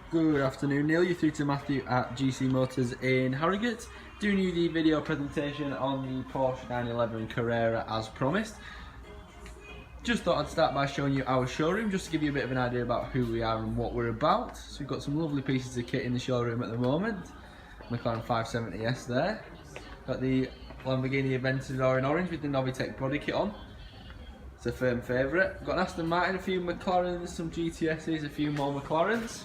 Good afternoon, Neil. You're through to Matthew at GC Motors in Harrogate, doing you the video presentation on the Porsche 911 Carrera as promised. Just thought I'd start by showing you our showroom, just to give you a bit of an idea about who we are and what we're about. So we've got some lovely pieces of kit in the showroom at the moment. McLaren 570S there. Got the Lamborghini Aventador in orange with the Novitec body kit on. It's a firm favourite. Got an Aston Martin, a few McLarens, some GTSs, a few more McLarens.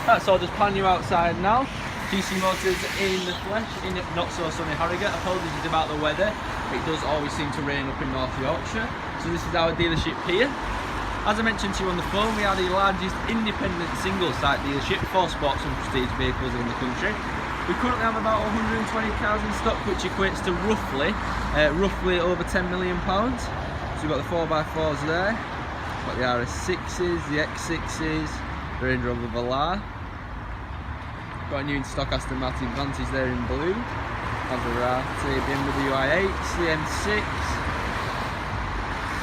That's all, just pan you outside now. GC Motors in the flesh, in not so sunny Harrogate. Apologies about the weather. It does always seem to rain up in North Yorkshire. So this is our dealership here. As I mentioned to you on the phone, we are the largest independent single-site dealership for sports and prestige vehicles in the country. We currently have about 120 cars in stock, which equates to roughly over £10 million. So we've got the 4x4s there, got the RS6s, the X6s, the Range Rover Velar. Got a new in stock Aston Martin Vantage there in blue. Maserati, BMW i8s, the M6,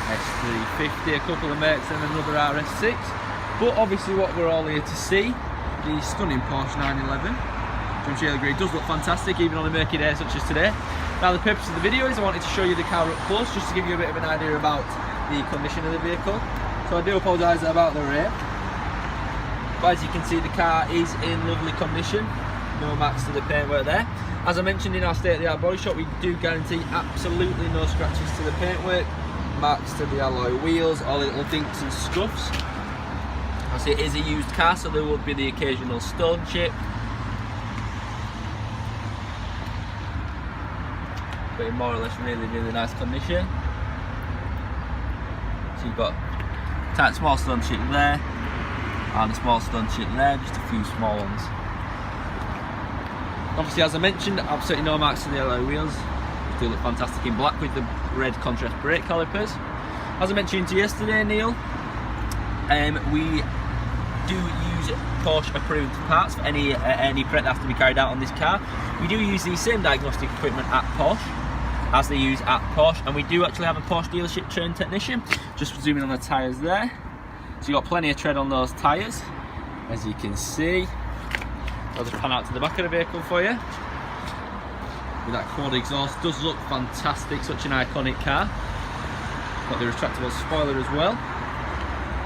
S350, a couple of Mercs and another RS6. But obviously what we're all here to see, the stunning Porsche 911. Which I'm sure you'll agree does look fantastic even on a murky day such as today. Now the purpose of the video is I wanted to show you the car up close, just to give you a bit of an idea about the condition of the vehicle. So I do apologise about the rain. But as you can see, the car is in lovely condition, no marks to the paintwork there. As I mentioned in our state-of-the-art body shop, we do guarantee absolutely no scratches to the paintwork, marks to the alloy wheels, all the little dinks and scuffs. Obviously it is a used car, so there will be the occasional stone chip. But in more or less really nice condition. So you've got a tight small stone chip there, and a small stone chip there, just a few small ones. Obviously, as I mentioned, absolutely no marks to the alloy wheels. They do look fantastic in black with the red contrast brake calipers. As I mentioned to you yesterday, Neil, we do use Porsche approved parts for any prep that has to be carried out on this car. We do use the same diagnostic equipment at Porsche as they use at Porsche, and we do actually have a Porsche dealership trained technician. Just zooming on the tyres there. So you've got plenty of tread on those tyres, as you can see. I'll just pan out to the back of the vehicle for you. With that quad exhaust, does look fantastic, such an iconic car. Got the retractable spoiler as well.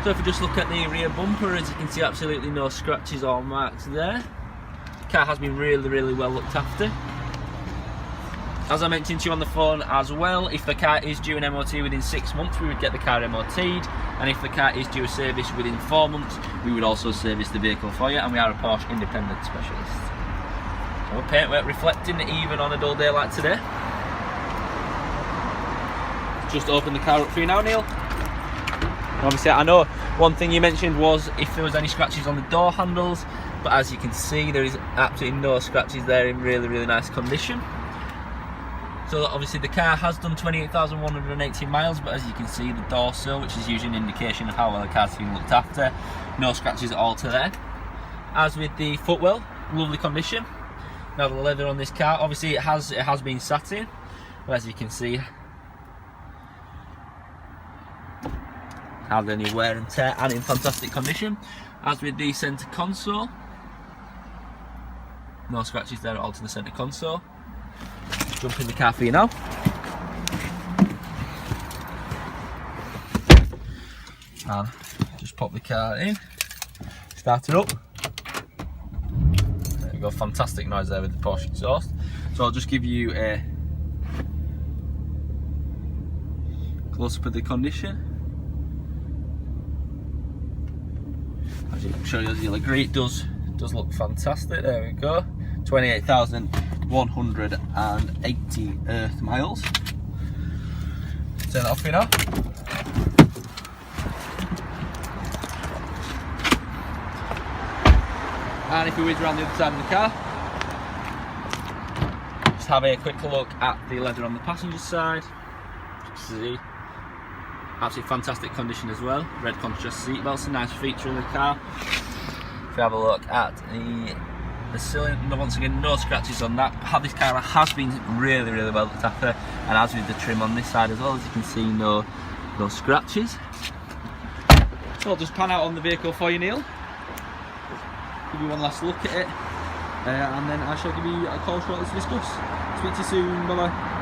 So if we just look at the rear bumper, as you can see, absolutely no scratches or marks there. The car has been really well looked after. As I mentioned to you on the phone as well, if the car is due an MOT within 6 months, we would get the car MOT'd, and if the car is due a service within 4 months, we would also service the vehicle for you, and we are a Porsche independent specialist. So paintwork reflecting even on a dull day like today. Just open the car up for you now, Neil. Obviously, I know one thing you mentioned was if there was any scratches on the door handles, but as you can see, there is absolutely no scratches there, in really nice condition. So obviously the car has done 28,180 miles, but as you can see, the door sill, which is usually an indication of how well the car's been looked after, no scratches at all to there. As with the footwell, lovely condition. Now the leather on this car, obviously it has been satin, but as you can see, hardly any wear and tear, and in fantastic condition. As with the centre console, no scratches there at all to the centre console. Jump in the car for you now. And just pop the car in, start it up. There we go, fantastic noise there with the Porsche exhaust. So I'll just give you a close up of the condition. I'm sure you'll agree, it does look fantastic. There we go, 28,180 earth miles. Turn that off for you now. And if we whiz around the other side of the car, just have a quick look at the leather on the passenger side. See, absolutely fantastic condition as well. Red contrast seat belts, a nice feature in the car. If we have a look at the cylinder, once again, no scratches on that. How this car has been really well looked after, and as with the trim on this side as well, as you can see, no scratches. So I'll just pan out on the vehicle for you, Neil. give you one last look at it, and then I shall give you a call shortly to discuss. Speak to you soon, bye bye.